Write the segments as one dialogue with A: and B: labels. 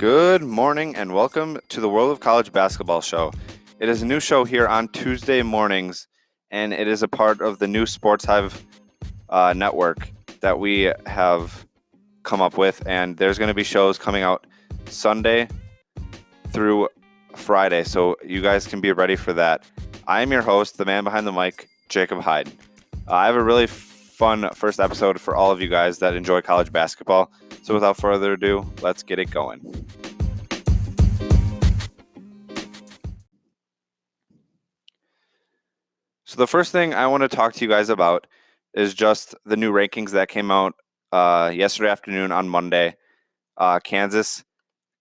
A: Good morning and welcome to the World of College Basketball Show. It is a new show here on Tuesday mornings, and it is a part of the new Sportz Hive network that we have come up with. And there's going to be shows coming out Sunday through Friday, so you guys can be ready for that. I am your host, the man behind the mic, Jacob Hyde. I have a really fun first episode for all of you guys that enjoy college basketball. So without further ado, let's get it going. So the first thing I want to talk to you guys about is just the new rankings that came out yesterday afternoon on Monday. Kansas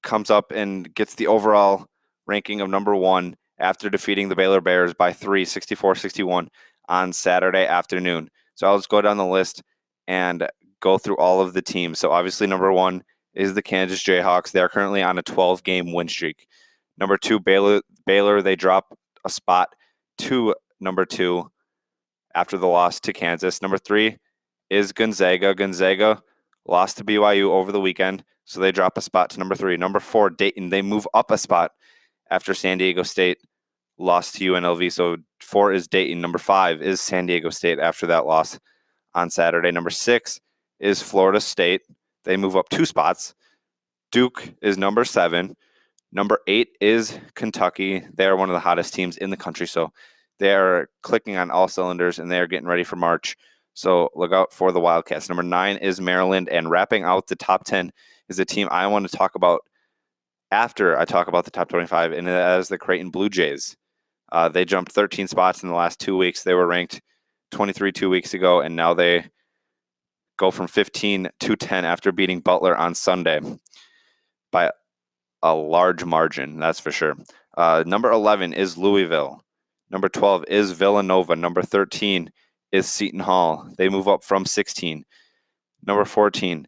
A: comes up and gets the overall ranking of number 1 after defeating the Baylor Bears by 3, 64-61 on Saturday afternoon. So I'll just go down the list and go through all of the teams. So obviously number 1 is the Kansas Jayhawks. They are currently on a 12-game win streak. Number 2, Baylor, they drop a spot to number 2 after the loss to Kansas. Number 3 is Gonzaga. Gonzaga lost to BYU over the weekend, so they drop a spot to number 3. Number 4, Dayton. They move up a spot after San Diego State lost to UNLV. So 4 is Dayton. Number 5 is San Diego State after that loss on Saturday. Number 6 is Florida State. They move up 2 spots. Duke is number 7. Number 8 is Kentucky. They are one of the hottest teams in the country, so they are clicking on all cylinders, and they are getting ready for March. So look out for the Wildcats. Number 9 is Maryland, and wrapping out the top 10 is a team I want to talk about after I talk about the top 25, and that is the Creighton Blue Jays. They jumped 13 spots in the last 2 weeks. They were ranked 23 2 weeks ago, and now they go from 15 to 10 after beating Butler on Sunday by a large margin, that's for sure. Number 11 is Louisville. Number 12 is Villanova. Number 13 is Seton Hall. They move up from 16. Number 14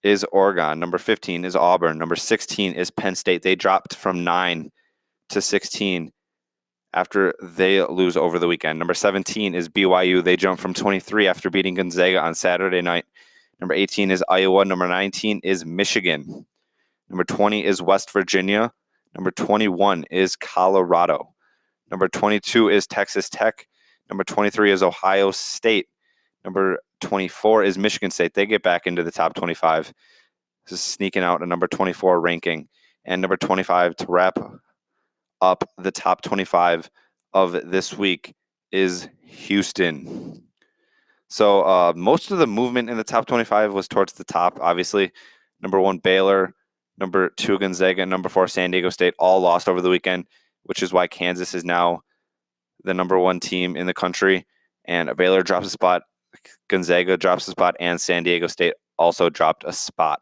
A: is Oregon. Number 15 is Auburn. Number 16 is Penn State. They dropped from 9 to 16 after they lose over the weekend. Number 17 is BYU. They jump from 23 after beating Gonzaga on Saturday night. Number 18 is Iowa. Number 19 is Michigan. Number 20 is West Virginia. Number 21 is Colorado. Number 22 is Texas Tech. Number 23 is Ohio State. Number 24 is Michigan State. They get back into the top 25. This is sneaking out a number 24 ranking. And number 25 to wrap up the top 25 of this week is Houston. So most of the movement in the top 25 was towards the top, obviously. Number 1, Baylor. Number 2, Gonzaga. Number 4, San Diego State. All lost over the weekend, which is why Kansas is now the number 1 team in the country. And Baylor drops a spot, Gonzaga drops a spot, and San Diego State also dropped a spot.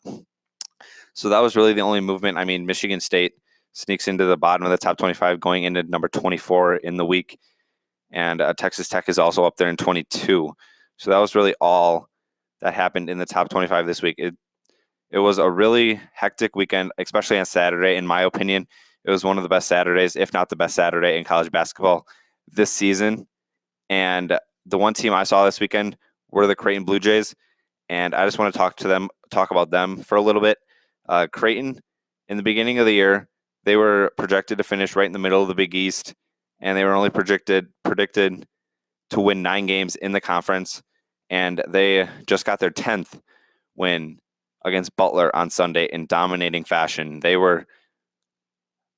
A: So that was really the only movement. I mean, Michigan State sneaks into the bottom of the top 25, going into number 24 in the week. And Texas Tech is also up there in 22. So that was really all that happened in the top 25 this week. It was a really hectic weekend, especially on Saturday, in my opinion. It was one of the best Saturdays, if not the best Saturday in college basketball this season. And the one team I saw this weekend were the Creighton Blue Jays. And I just want to talk about them for a little bit. Creighton, in the beginning of the year, they were projected to finish right in the middle of the Big East. And they were only predicted to win 9 games in the conference. And they just got their 10th win against Butler on Sunday in dominating fashion.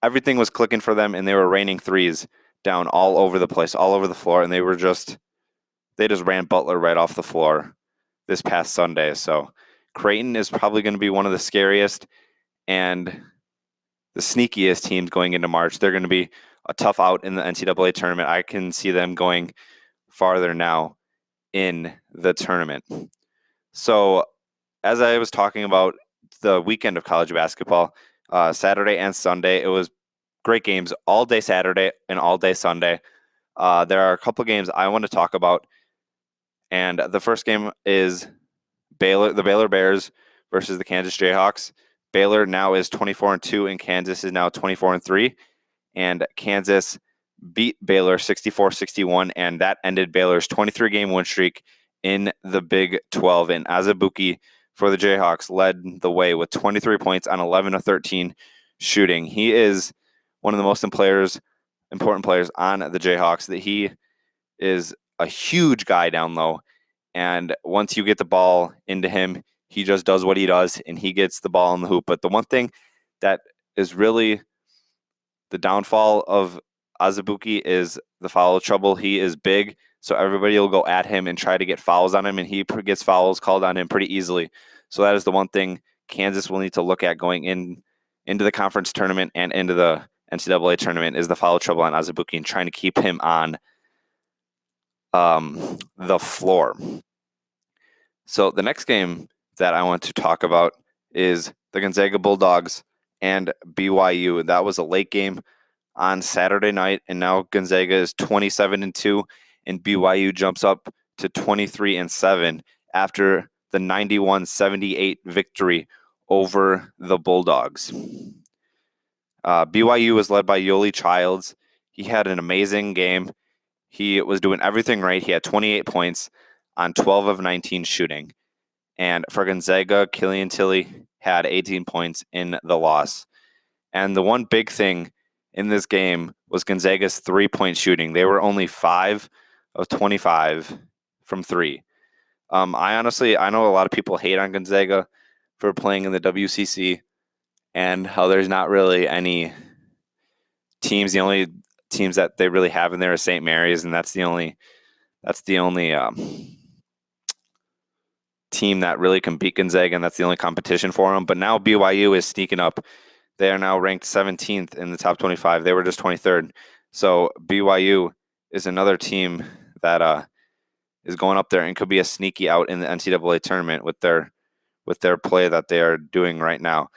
A: Everything was clicking for them, and they were raining threes down all over the place, all over the floor, and they just ran Butler right off the floor this past Sunday. So Creighton is probably going to be one of the scariest and the sneakiest teams going into March. They're going to be a tough out in the NCAA tournament. I can see them going farther now in the tournament. So as I was talking about the weekend of college basketball, Saturday and Sunday, it was great games all day Saturday and all day Sunday. There are a couple of games I want to talk about. And the first game is the Baylor Bears versus the Kansas Jayhawks. Baylor now is 24-2, and Kansas is now 24-3. And Kansas beat Baylor 64-61, and that ended Baylor's 23-game win streak in the Big 12. And Azubuike for the Jayhawks led the way with 23 points on 11 of 13 shooting. He is one of the most important players on the Jayhawks. That he is a huge guy down low, and once you get the ball into him, he just does what he does, and he gets the ball in the hoop. But the one thing that is really the downfall of Azubuike is the foul trouble. He is big, so everybody will go at him and try to get fouls on him, and he gets fouls called on him pretty easily. So that is the one thing Kansas will need to look at going into the conference tournament and into the NCAA tournament is the foul trouble on Azubuike and trying to keep him on the floor. So the next game that I want to talk about is the Gonzaga Bulldogs and BYU. That was a late game on Saturday night, and now Gonzaga is 27-2, and BYU jumps up to 23-7 after the 91-78 victory over the Bulldogs. BYU was led by Yoli Childs. He had an amazing game. He was doing everything right. He had 28 points on 12 of 19 shooting. And for Gonzaga, Killian Tilly had 18 points in the loss. And the one big thing in this game was Gonzaga's three-point shooting. They were only 5 of 25 from three. I know a lot of people hate on Gonzaga for playing in the WCC and how there's not really any teams. The only teams that they really have in there is St. Mary's, and that's the only team that really can beat Gonzaga, and that's the only competition for them. But now BYU is sneaking up. They are now ranked 17th in the top 25. They were just 23rd. So BYU is another team that is going up there and could be a sneaky out in the NCAA tournament with their play that they are doing right now.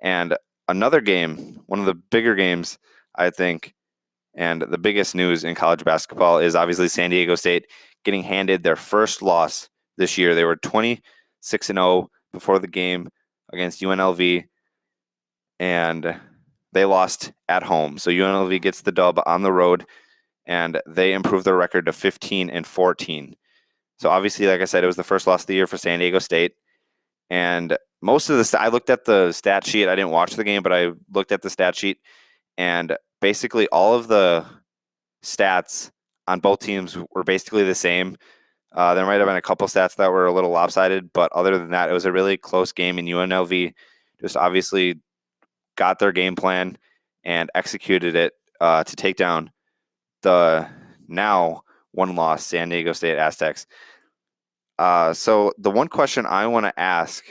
A: And another game, one of the bigger games, I think, and the biggest news in college basketball is obviously San Diego State getting handed their first loss this year. They were 26-0 before the game against UNLV, and they lost at home. So UNLV gets the dub on the road, and they improve their record to 15-14. So obviously, like I said, it was the first loss of the year for San Diego State. And I looked at the stat sheet. I didn't watch the game, but I looked at the stat sheet, and basically all of the stats on both teams were basically the same. There might have been a couple stats that were a little lopsided, but other than that, it was a really close game, and UNLV just obviously got their game plan and executed it to take down the now one-loss San Diego State Aztecs. So the one question I want to ask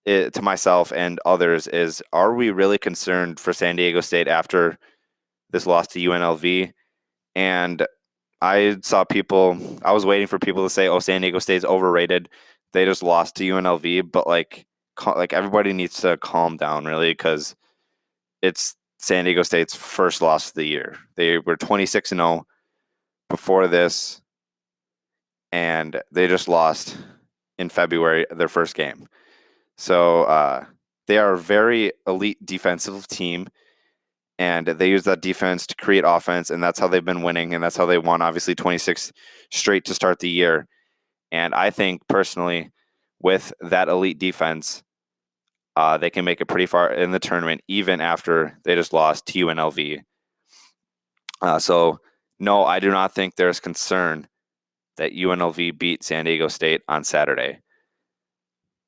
A: to myself and others is, are we really concerned for San Diego State after this loss to UNLV? And I was waiting for people to say, oh, San Diego State's overrated. They just lost to UNLV, but like everybody needs to calm down really, because it's San Diego State's first loss of the year. They were 26-0 before this, and they just lost in February, their first game. So they are a very elite defensive team, and they use that defense to create offense, and that's how they've been winning, and that's how they won, obviously, 26 straight to start the year. And I think, personally, with that elite defense, they can make it pretty far in the tournament, even after they just lost to UNLV. So, no, I do not think there's concern that UNLV beat San Diego State on Saturday.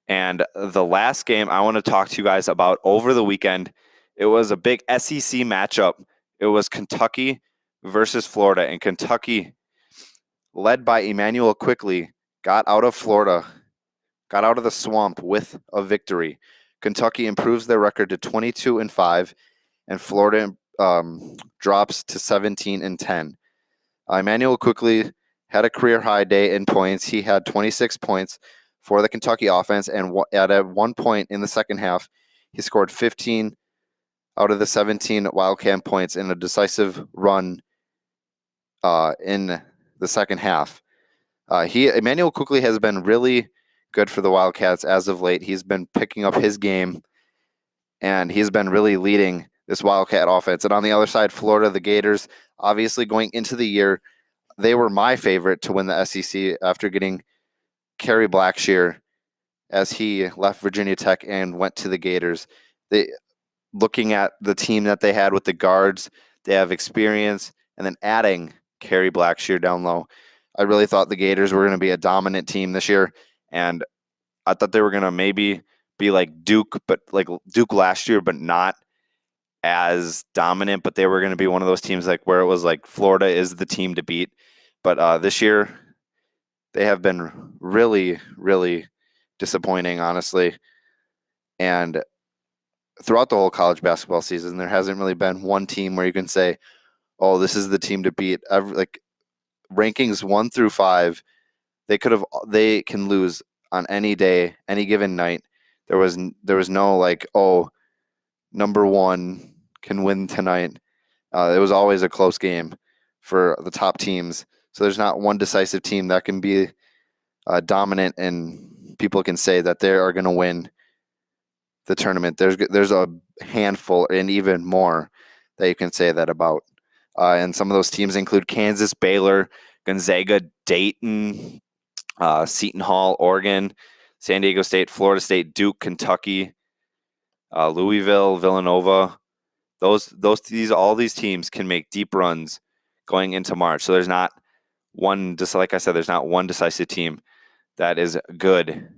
A: And the last game I want to talk to you guys about over the weekend, it was a big SEC matchup. It was Kentucky versus Florida, and Kentucky, led by Emmanuel Quickly, got out of the swamp with a victory. Kentucky improves their record to 22-5, and Florida drops to 17-10. Emmanuel Quickly had a career-high day in points. He had 26 points for the Kentucky offense, and at one point in the second half, he scored 15 out of the 17 Wildcat points in a decisive run in the second half. Emmanuel Quickly has been really good for the Wildcats as of late. He's been picking up his game, and he's been really leading this Wildcat offense. And on the other side, Florida, the Gators, obviously going into the year, they were my favorite to win the SEC after getting Kerry Blackshear as he left Virginia Tech and went to the Gators. looking at the team that they had with the guards, they have experience, and then adding Kerry Blackshear down low. I really thought the Gators were going to be a dominant team this year, and I thought they were going to maybe be like Duke, but like Duke last year, but not as dominant. But they were going to be one of those teams like where it was like Florida is the team to beat. But this year, they have been really, really disappointing, honestly. And throughout the whole college basketball season, there hasn't really been one team where you can say, "Oh, this is the team to beat." Like rankings 1 through 5, they can lose on any day, any given night. There was no like, "Oh, number 1 can win tonight." It was always a close game for the top teams. So there's not one decisive team that can be dominant and people can say that they are going to win the tournament. There's a handful and even more that you can say that about. And some of those teams include Kansas, Baylor, Gonzaga, Dayton, Seton Hall, Oregon, San Diego State, Florida State, Duke, Kentucky, Louisville, Villanova. All these teams can make deep runs going into March. So there's not one, just like I said, there's not one decisive team that is good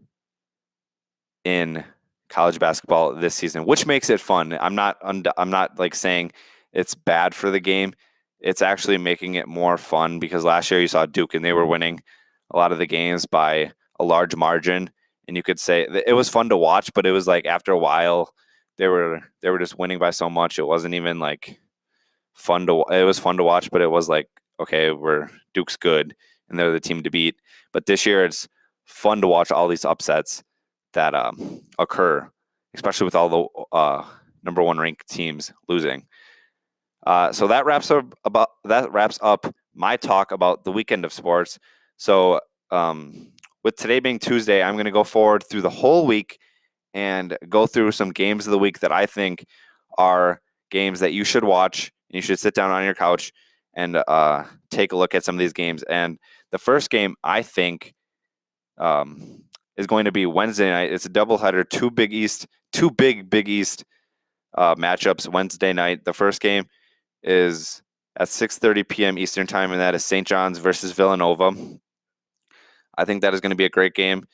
A: in college basketball this season, which makes it fun. I'm not like saying it's bad for the game. It's actually making it more fun because last year you saw Duke and they were winning a lot of the games by a large margin, and you could say it was fun to watch, but it was like after a while they were just winning by so much it wasn't even like fun to. It was fun to watch, but it was like, okay, Duke's good and they're the team to beat. But this year it's fun to watch all these upsets that occur, especially with all the number 1 ranked teams losing. So that wraps up my talk about the weekend of sports. So with today being Tuesday, I'm going to go forward through the whole week and go through some games of the week that I think are games that you should watch. And you should sit down on your couch and take a look at some of these games. And the first game I think is going to be Wednesday night. It's a doubleheader, two big Big East matchups Wednesday night. The first game is at 6:30 p.m. Eastern time, and that is St. John's versus Villanova. I think that is going to be a great game,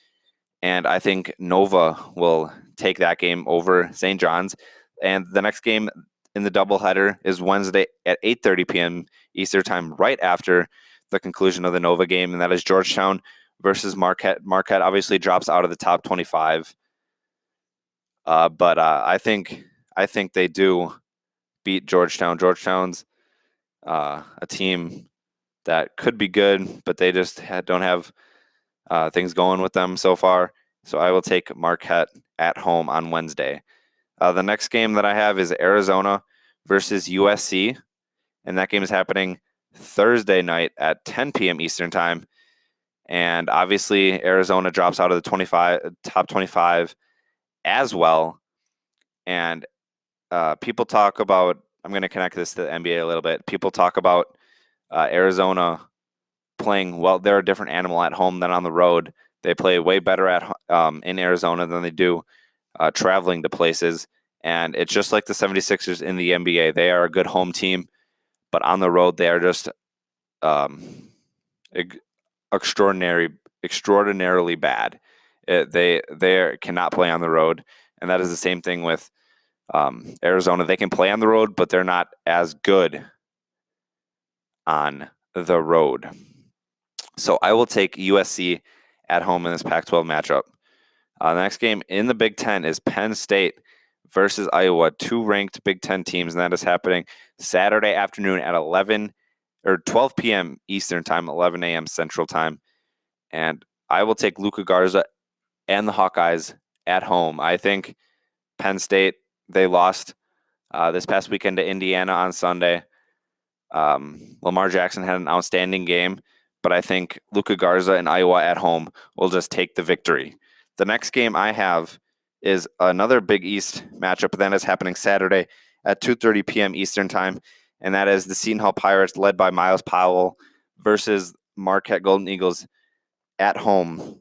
A: and I think Nova will take that game over St. John's. And the next game in the doubleheader is Wednesday at 8:30 p.m. Eastern time, right after the conclusion of the Nova game, and that is Georgetown versus Marquette. Marquette obviously drops out of the top 25, but I think they do beat Georgetown. Georgetown's a team that could be good, but they just don't have things going with them so far. So I will take Marquette at home on Wednesday. The next game that I have is Arizona versus USC, and that game is happening Thursday night at 10 p.m. Eastern time. And obviously, Arizona drops out of the top 25 as well. And people talk about, I'm going to connect this to the NBA a little bit. People talk about Arizona playing, well, they're a different animal at home than on the road. They play way better in Arizona than they do traveling to places. And it's just like the 76ers in the NBA. They are a good home team, but on the road, they are just extraordinarily bad. They cannot play on the road, and that is the same thing with Arizona. They can play on the road, but they're not as good on the road. So I will take USC at home in this Pac-12 matchup. The next game in the Big Ten is Penn State versus Iowa, 2 ranked Big Ten teams, and that is happening Saturday afternoon at 12 p.m. Eastern time, 11 a.m. Central time. And I will take Luka Garza and the Hawkeyes at home. I think Penn State, they lost this past weekend to Indiana on Sunday. Lamar Jackson had an outstanding game, but I think Luka Garza and Iowa at home will just take the victory. The next game I have is another Big East matchup that is happening Saturday at 2:30 p.m. Eastern time, and that is the Seton Hall Pirates led by Miles Powell versus Marquette Golden Eagles at home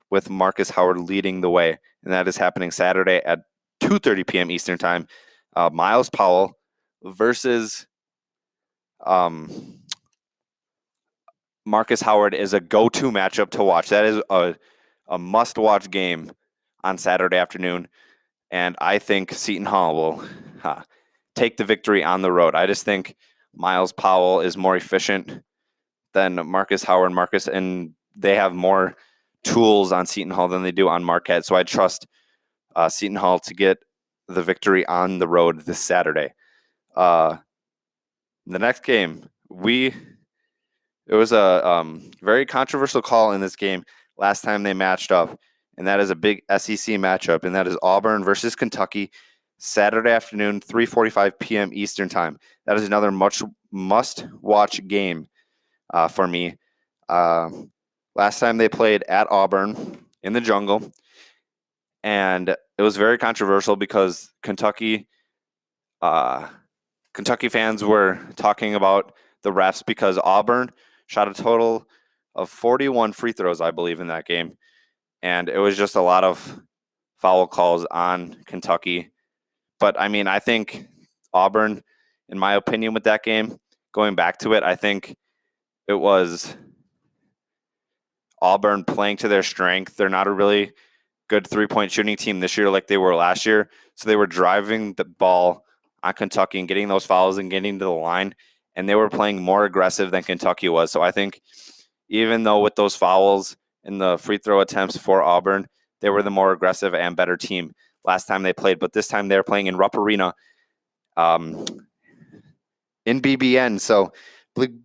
A: with Marcus Howard leading the way, and that is happening Saturday at 2:30 p.m. Eastern time. Miles Powell versus Marcus Howard is a go-to matchup to watch. That is a must-watch game on Saturday afternoon, and I think Seton Hall will take the victory on the road. I just think Miles Powell is more efficient than Marcus Howard. And they have more tools on Seton Hall than they do on Marquette, so I trust Seton Hall to get the victory on the road this Saturday. The next game, it was a very controversial call in this game last time they matched up, and that is a big SEC matchup, and that is Auburn versus Kentucky, Saturday afternoon, 3:45 p.m. Eastern Time. That is another must-watch game for me. Last time they played at Auburn in the jungle, and it was very controversial because Kentucky fans were talking about the refs because Auburn shot a total of 41 free throws, I believe, in that game. And it was just a lot of foul calls on Kentucky. But, I mean, I think Auburn, in my opinion, with that game, going back to it, I think it was Auburn playing to their strength. They're not a really good three-point shooting team this year like they were last year. So they were driving the ball on Kentucky and getting those fouls and getting to the line, and they were playing more aggressive than Kentucky was. So I think even though with those fouls and the free throw attempts for Auburn, they were the more aggressive and better team last time they played. But this time they're playing in Rupp Arena in BBN. So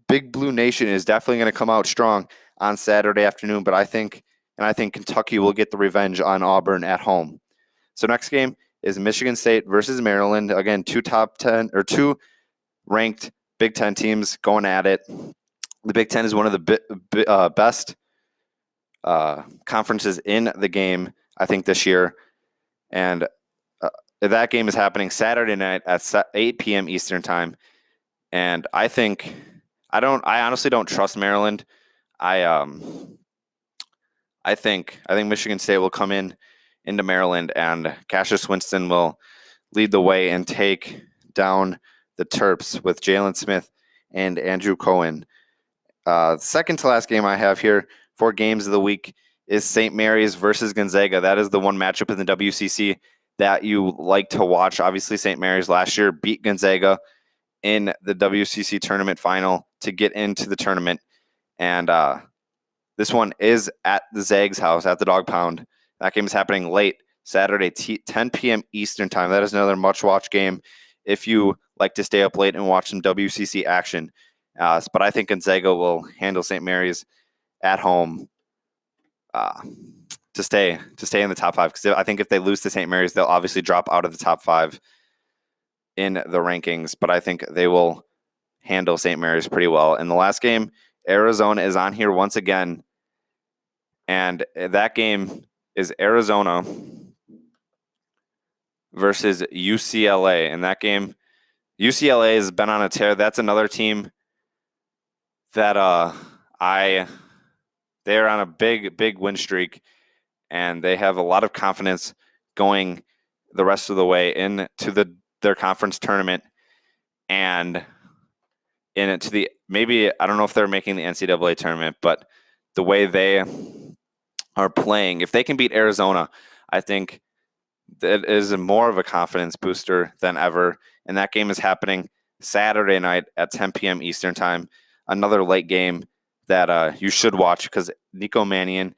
A: Big Blue Nation is definitely going to come out strong on Saturday afternoon. But I think Kentucky will get the revenge on Auburn at home. So next game is Michigan State versus Maryland. Again, two ranked Big Ten teams going at it. The Big Ten is one of the best conferences in the game, I think, this year. And that game is happening Saturday night at 8 p.m. Eastern Time. And I honestly don't trust Maryland. I think Michigan State will come into Maryland, and Cassius Winston will lead the way and take down the Terps with Jalen Smith and Andrew Cohen. Second to last game I have here for games of the week is St. Mary's versus Gonzaga. That is the one matchup in the WCC that you like to watch. Obviously, St. Mary's last year beat Gonzaga in the WCC tournament final to get into the tournament. And this one is at the Zags house at the Dog Pound. That game is happening late Saturday, 10 p.m. Eastern Time. That is another much-watch game if you like to stay up late and watch some WCC action. But I think Gonzaga will handle St. Mary's at home to stay in the top five. Because I think if they lose to St. Mary's, they'll obviously drop out of the top five in the rankings. But I think they will handle St. Mary's pretty well. In the last game, Arizona is on here once again. And that game is Arizona versus UCLA. And that game, UCLA has been on a tear. That's another team that they're on a big win streak, and they have a lot of confidence going the rest of the way into their conference tournament and maybe I don't know if they're making the NCAA tournament, but the way they are playing, if they can beat Arizona, I think that is more of a confidence booster than ever. And that game is happening Saturday night at 10 p.m. Eastern Time. Another late game that you should watch because Nico Mannion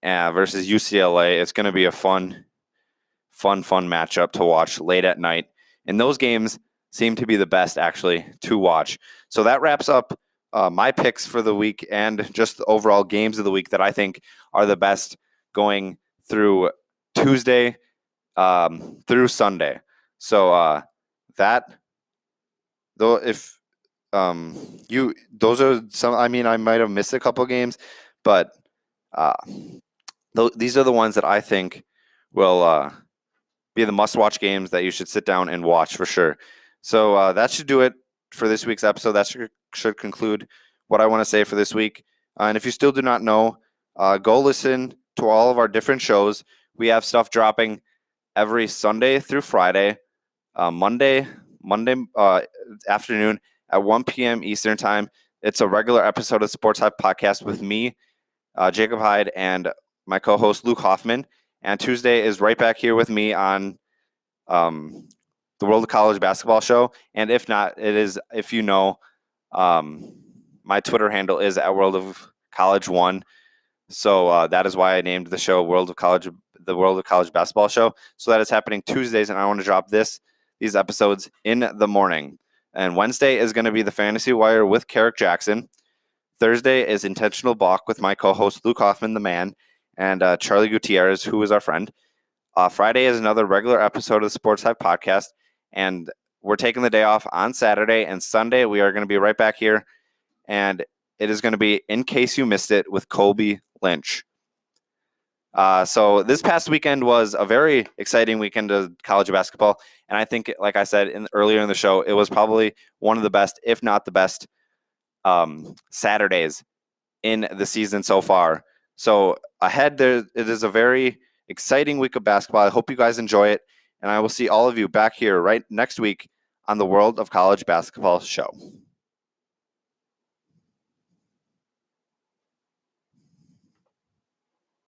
A: versus UCLA. It's going to be a fun matchup to watch late at night. And those games seem to be the best, actually, to watch. So that wraps up my picks for the week and just the overall games of the week that I think are the best going through Tuesday through Sunday. So those are some. I mean, I might have missed a couple games, but these are the ones that I think will be the must-watch games that you should sit down and watch for sure. So that should do it for this week's episode. That should conclude what I want to say for this week. And if you still do not know, go listen to all of our different shows. We have stuff dropping every Sunday through Friday. Monday afternoon at 1 p.m. Eastern Time. It's a regular episode of Sportz Hive podcast with me, Jacob Hyde, and my co-host Luke Hoffman. And Tuesday is right back here with me on the World of College Basketball Show. And if not, it is, if you know, my Twitter handle is at World of College 1. So that is why I named the show the World of College Basketball Show. So that is happening Tuesdays, and I want to drop these episodes in the morning. And Wednesday is going to be the Fantasy Wire with Carrick Jackson. Thursday is Intentional Balk with my co-host Luke Hoffman, the man, and Charlie Gutierrez, who is our friend. Friday is another regular episode of the Sportz Hive podcast, and we're taking the day off on Saturday, and Sunday we are going to be right back here, and it is going to be In Case You Missed It with Colby Lynch. So this past weekend was a very exciting weekend of college basketball, and I think, like I said earlier in the show, it was probably one of the best, if not the best, Saturdays in the season so far. So ahead, it is a very exciting week of basketball. I hope you guys enjoy it, and I will see all of you back here right next week on the World of College Basketball Show.